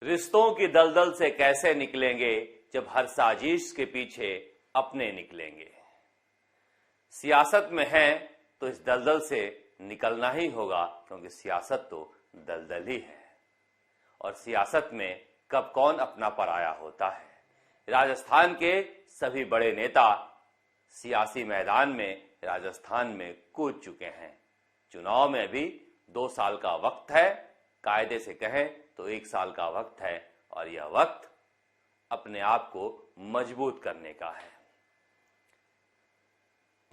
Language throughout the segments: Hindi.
रिश्तों की दलदल से कैसे निकलेंगे जब हर साजिश के पीछे अपने निकलेंगे। सियासत में है तो इस दलदल से निकलना ही होगा, क्योंकि सियासत तो दलदल ही है और सियासत में कब कौन अपना पराया होता है। राजस्थान के सभी बड़े नेता सियासी मैदान में राजस्थान में कूद चुके हैं। चुनाव में भी 2 साल का वक्त है, कायदे से कहें तो 1 साल का वक्त है और यह वक्त अपने आप को मजबूत करने का है।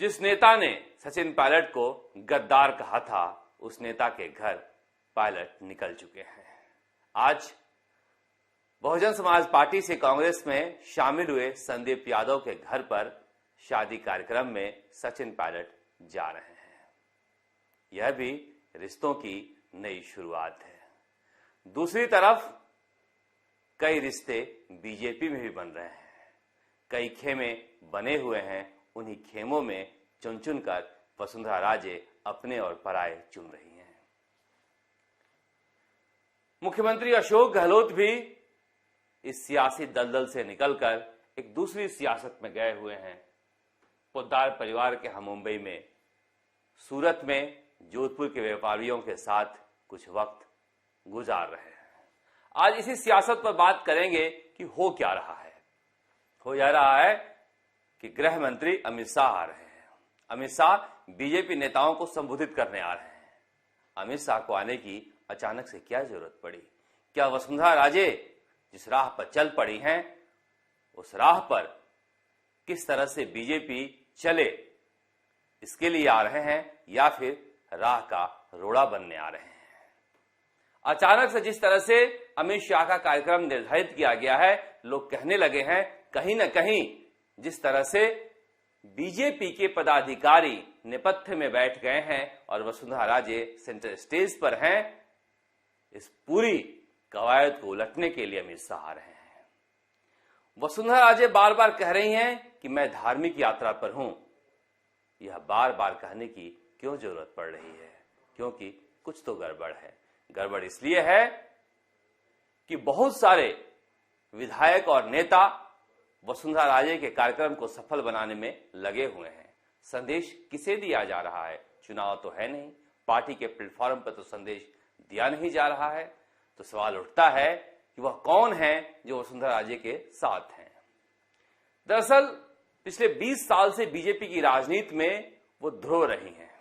जिस नेता ने सचिन पायलट को गद्दार कहा था, उस नेता के घर पायलट निकल चुके हैं। आज बहुजन समाज पार्टी से कांग्रेस में शामिल हुए संदीप यादव के घर पर शादी कार्यक्रम में सचिन पायलट जा रहे हैं। यह भी रिश्तों की नई शुरुआत है। दूसरी तरफ कई रिश्ते बीजेपी में भी बन रहे हैं। कई खेमे बने हुए हैं, उन्हीं खेमों में चुन चुनकर वसुंधरा राजे अपने और पराये चुन रही हैं। मुख्यमंत्री अशोक गहलोत भी इस सियासी दलदल से निकलकर एक दूसरी सियासत में गए हुए हैं। पोद्दार परिवार के हम मुंबई में, सूरत में जोधपुर के व्यापारियों के साथ कुछ वक्त गुजार रहे हैं। आज इसी सियासत पर बात करेंगे कि हो क्या रहा है। हो जा रहा है कि गृह मंत्री अमित शाह आ रहे हैं। अमित शाह बीजेपी नेताओं को संबोधित करने आ रहे हैं। अमित शाह को आने की अचानक से क्या जरूरत पड़ी? क्या वसुंधरा राजे जिस राह पर चल पड़ी हैं, उस राह पर किस तरह से बीजेपी चले, इसके लिए आ रहे हैं या फिर राह का रोड़ा बनने आ रहे हैं? अचानक से जिस तरह से अमित शाह का कार्यक्रम निर्धारित किया गया है, लोग कहने लगे हैं कहीं न कहीं जिस तरह से बीजेपी के पदाधिकारी नेपथ्य में बैठ गए हैं और वसुंधरा राजे सेंटर स्टेज पर हैं, इस पूरी कवायद को उलटने के लिए अमित शाह आ रहे हैं। वसुंधरा राजे बार बार कह रही हैं कि मैं धार्मिक यात्रा पर हूं। यह बार बार कहने की क्यों जरूरत पड़ रही है? क्योंकि कुछ तो गड़बड़ है। गड़बड़ इसलिए है कि बहुत सारे विधायक और नेता वसुंधरा राजे के कार्यक्रम को सफल बनाने में लगे हुए हैं। संदेश किसे दिया जा रहा है? चुनाव तो है नहीं, पार्टी के प्लेटफॉर्म पर तो संदेश दिया नहीं जा रहा है। तो सवाल उठता है कि वह कौन है जो वसुंधरा राजे के साथ हैं? दरअसल पिछले 20 साल से बीजेपी की राजनीति में वो ध्रुव रही हैं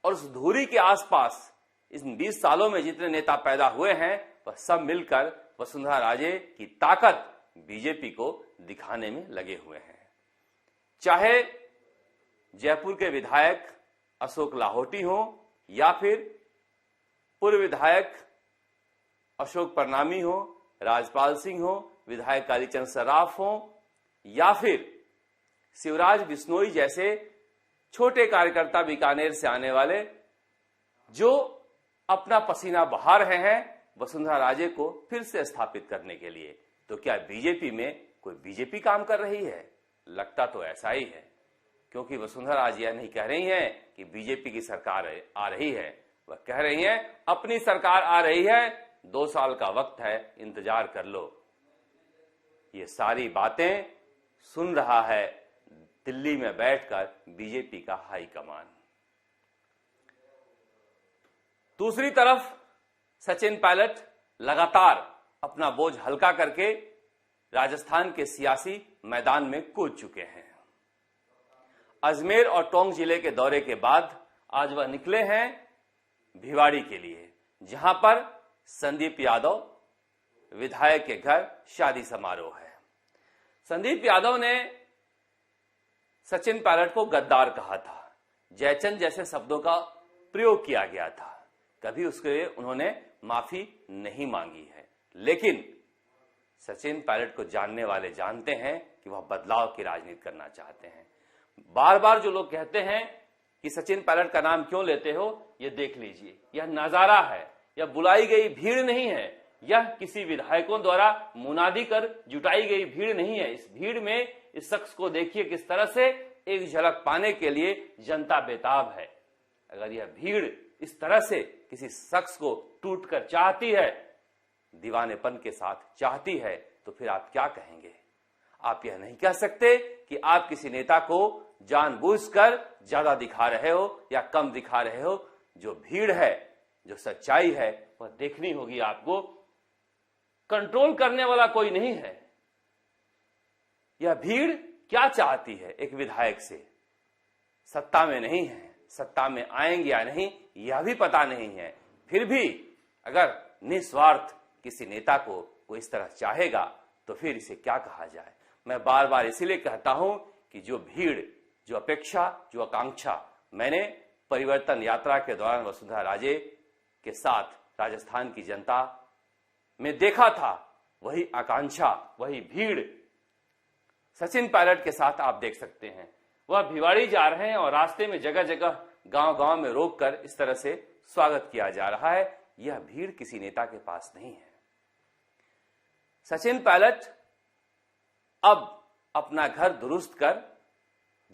और उस धुरी के आसपास इन 20 सालों में जितने नेता पैदा हुए हैं, वह सब मिलकर वसुंधरा राजे की ताकत बीजेपी को दिखाने में लगे हुए हैं। चाहे जयपुर के विधायक अशोक लाहोटी हो या फिर पूर्व विधायक अशोक परनामी हो, राजपाल सिंह हो, विधायक कालीचंद सराफ हो या फिर शिवराज बिश्नोई जैसे छोटे कार्यकर्ता बीकानेर से आने वाले जो अपना पसीना बहा रहे हैं वसुंधरा राजे को फिर से स्थापित करने के लिए। तो क्या बीजेपी में कोई बीजेपी काम कर रही है? लगता तो ऐसा ही है, क्योंकि वसुंधरा राजे नहीं कह रही हैं कि बीजेपी की सरकार आ रही है, वह कह रही हैं अपनी सरकार आ रही है, 2 साल का वक्त है, इंतजार कर लो। ये सारी बातें सुन रहा है दिल्ली में बैठकर बीजेपी का हाईकमान। दूसरी तरफ सचिन पायलट लगातार अपना बोझ हल्का करके राजस्थान के सियासी मैदान में कूद चुके हैं। अजमेर और टोंक जिले के दौरे के बाद आज वह निकले हैं भिवाड़ी के लिए, जहां पर संदीप यादव विधायक के घर शादी समारोह है। संदीप यादव ने सचिन पायलट को गद्दार कहा था, जयचंद जैसे शब्दों का प्रयोग किया गया था। कभी उसके लिए उन्होंने माफी नहीं मांगी है, लेकिन सचिन पायलट को जानने वाले जानते हैं कि वह बदलाव की राजनीति करना चाहते हैं। बार बार जो लोग कहते हैं कि सचिन पायलट का नाम क्यों लेते हो, ये देख लीजिए, यह नजारा है, यह बुलाई गई भीड़ नहीं है, यह किसी विधायकों द्वारा मुनादी कर जुटाई गई भीड़ नहीं है। इस भीड़ में इस शख्स को देखिए किस तरह से एक झलक पाने के लिए जनता बेताब है। अगर यह भीड़ इस तरह से किसी शख्स को टूट कर चाहती है दीवानेपन के साथ चाहती है तो फिर आप क्या कहेंगे? आप यह नहीं कह सकते कि आप किसी नेता को जानबूझकर ज्यादा दिखा रहे हो या कम दिखा रहे हो। जो भीड़ है, जो सच्चाई है, वह देखनी होगी आपको। कंट्रोल करने वाला कोई नहीं है। यह भीड़ क्या चाहती है एक विधायक से? सत्ता में नहीं है, सत्ता में आएंगे या नहीं यह भी पता नहीं है। फिर भी अगर निस्वार्थ किसी नेता को वो इस तरह चाहेगा तो फिर इसे क्या कहा जाए? मैं बार बार इसीलिए कहता हूं कि जो भीड़, जो अपेक्षा, जो आकांक्षा मैंने परिवर्तन यात्रा के दौरान वसुंधरा राजे के साथ राजस्थान की जनता में देखा था, वही आकांक्षा, वही भीड़ सचिन पायलट के साथ आप देख सकते हैं। वह भिवाड़ी जा रहे हैं और रास्ते में जगह जगह गांव-गांव में रोककर इस तरह से स्वागत किया जा रहा है। यह भीड़ किसी नेता के पास नहीं है। सचिन पायलट अब अपना घर दुरुस्त कर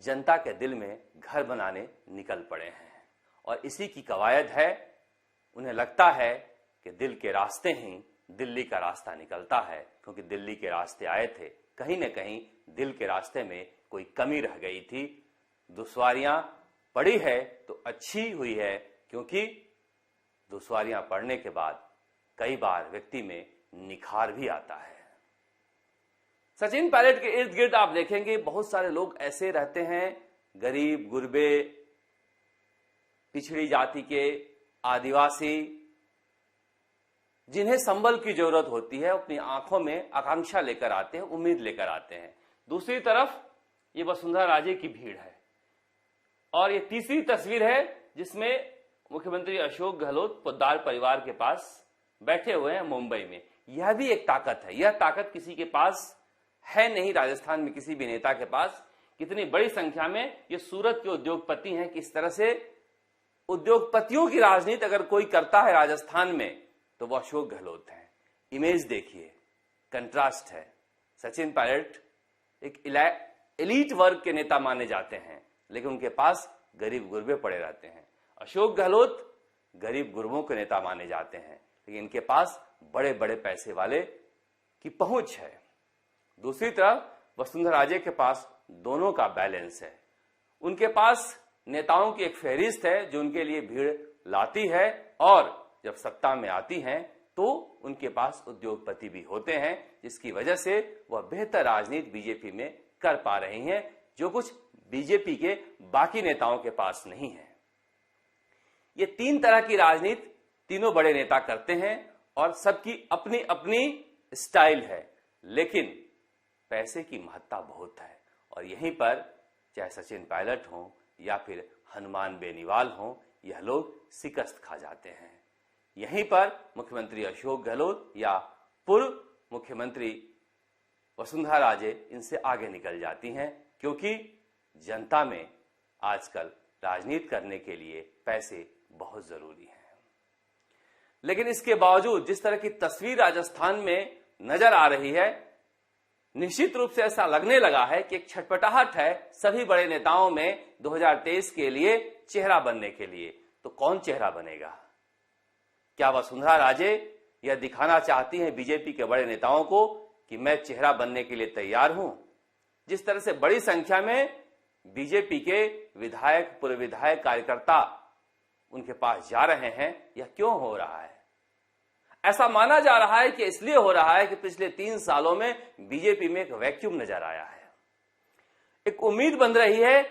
जनता के दिल में घर बनाने निकल पड़े हैं और इसी की कवायद है। उन्हें लगता है कि दिल के रास्ते ही दिल्ली का रास्ता निकलता है, क्योंकि दिल्ली के रास्ते आए थे, कहीं न कहीं दिल के रास्ते में कोई कमी रह गई थी। दुश्वारियां पड़ी है तो अच्छी हुई है, क्योंकि दुश्वारियां पड़ने के बाद कई बार व्यक्ति में निखार भी आता है। सचिन पायलट के इर्द गिर्द आप देखेंगे बहुत सारे लोग ऐसे रहते हैं, गरीब, गुरबे, पिछड़ी जाति के, आदिवासी, जिन्हें संबल की जरूरत होती है, अपनी आंखों में आकांक्षा लेकर आते हैं, उम्मीद लेकर आते हैं। दूसरी तरफ ये वसुंधरा राजे की भीड़ है और ये तीसरी तस्वीर है जिसमें मुख्यमंत्री अशोक गहलोत पोद्दार परिवार के पास बैठे हुए हैं मुंबई में। यह भी एक ताकत है। यह ताकत किसी के पास है नहीं राजस्थान में, किसी भी नेता के पास। कितनी बड़ी संख्या में ये सूरत के उद्योगपति हैं। किस तरह से उद्योगपतियों की राजनीति अगर कोई करता है राजस्थान में तो वो अशोक गहलोत हैं। इमेज देखिए, कंट्रास्ट है। सचिन पायलट एक एलीट वर्ग के नेता माने जाते हैं, लेकिन उनके पास गरीब गुरबे पड़े रहते हैं। अशोक गहलोत गरीब गुरबों के नेता माने जाते हैं, लेकिन इनके पास बड़े बड़े पैसे वाले की पहुंच है। दूसरी तरफ वसुंधरा राजे के पास दोनों का बैलेंस है। उनके पास नेताओं की एक फहरिस्त है जो उनके लिए भीड़ लाती है, और जब सत्ता में आती हैं तो उनके पास उद्योगपति भी होते हैं, जिसकी वजह से वह बेहतर राजनीति बीजेपी में कर पा रही हैं, जो कुछ बीजेपी के बाकी नेताओं के पास नहीं है। ये तीन तरह की राजनीति तीनों बड़े नेता करते हैं और सबकी अपनी अपनी स्टाइल है, लेकिन पैसे की महत्ता बहुत है। और यहीं पर चाहे सचिन पायलट हो या फिर हनुमान बेनीवाल हो, यह लोग शिकस्त खा जाते हैं। यहीं पर मुख्यमंत्री अशोक गहलोत या पूर्व मुख्यमंत्री वसुंधरा राजे इनसे आगे निकल जाती हैं, क्योंकि जनता में आजकल राजनीति करने के लिए पैसे बहुत जरूरी हैं। लेकिन इसके बावजूद जिस तरह की तस्वीर राजस्थान में नजर आ रही है, निश्चित रूप से ऐसा लगने लगा है कि एक छटपटाहट है सभी बड़े नेताओं में 2023 के लिए चेहरा बनने के लिए। तो कौन चेहरा बनेगा? क्या वसुंधरा राजे यह दिखाना चाहती हैं बीजेपी के बड़े नेताओं को कि मैं चेहरा बनने के लिए तैयार हूं? जिस तरह से बड़ी संख्या में बीजेपी के विधायक, पूर्व विधायक, कार्यकर्ता उनके पास जा रहे हैं, यह क्यों हो रहा है? ऐसा माना जा रहा है कि इसलिए हो रहा है कि पिछले 3 सालों में बीजेपी में एक वैक्यूम नजर आया है। एक उम्मीद बन रही है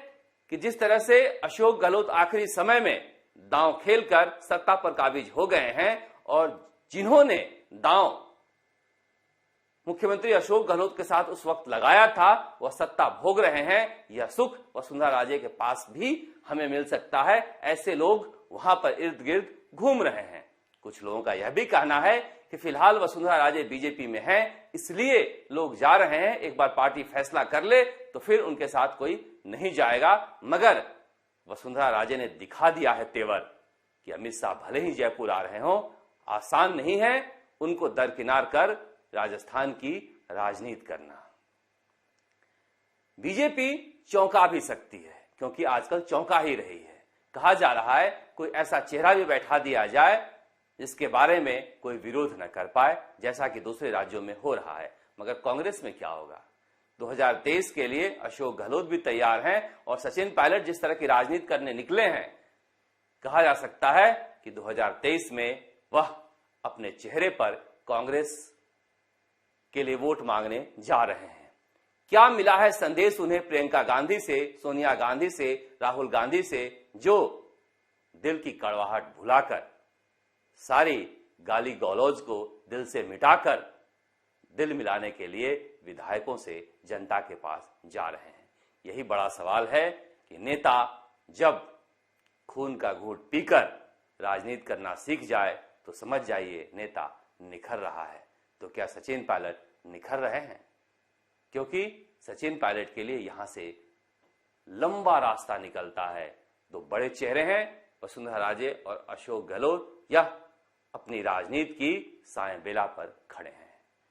कि जिस तरह से अशोक गहलोत आखिरी समय में दांव खेलकर सत्ता पर काबिज हो गए हैं, और जिन्होंने दांव मुख्यमंत्री अशोक गहलोत के साथ उस वक्त लगाया था, वह सत्ता भोग रहे हैं। यह सुख वसुंधरा राजे के पास भी हमें मिल सकता है। ऐसे लोग वहां पर इर्द गिर्द घूम रहे हैं। कुछ लोगों का यह भी कहना है कि फिलहाल वसुंधरा राजे बीजेपी में हैं, इसलिए लोग जा रहे हैं। एक बार पार्टी फैसला कर ले तो फिर उनके साथ कोई नहीं जाएगा। मगर वसुंधरा राजे ने दिखा दिया है तेवर कि अमित शाह भले ही जयपुर आ रहे हों, आसान नहीं है उनको दरकिनार कर राजस्थान की राजनीति करना। बीजेपी चौंका भी सकती है, क्योंकि आजकल चौंका ही रही है। कहा जा रहा है कोई ऐसा चेहरा भी बैठा दिया जाए जिसके बारे में कोई विरोध न कर पाए, जैसा कि दूसरे राज्यों में हो रहा है। मगर कांग्रेस में क्या होगा? 2023 के लिए अशोक गहलोत भी तैयार हैं और सचिन पायलट जिस तरह की राजनीति करने निकले हैं, कहा जा सकता है कि 2023 में वह अपने चेहरे पर कांग्रेस के लिए वोट मांगने जा रहे हैं। क्या मिला है संदेश उन्हें प्रियंका गांधी से, सोनिया गांधी से, राहुल गांधी से, जो दिल की कड़वाहट भुलाकर, सारी गाली गलौज को दिल से मिटाकर दिल मिलाने के लिए विधायकों से जनता के पास जा रहे हैं? यही बड़ा सवाल है कि नेता जब खून का घूंट पीकर राजनीति करना सीख जाए तो समझ जाइए नेता निखर रहा है। तो क्या सचिन पायलट निखर रहे हैं? क्योंकि सचिन पायलट के लिए यहां से लंबा रास्ता निकलता है। दो बड़े चेहरे हैं, वसुंधरा राजे और अशोक गहलोत, यह अपनी राजनीति की सायं बेला पर खड़े हैं।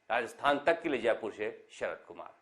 राजस्थान तक के लिए जयपुर से शरद कुमार।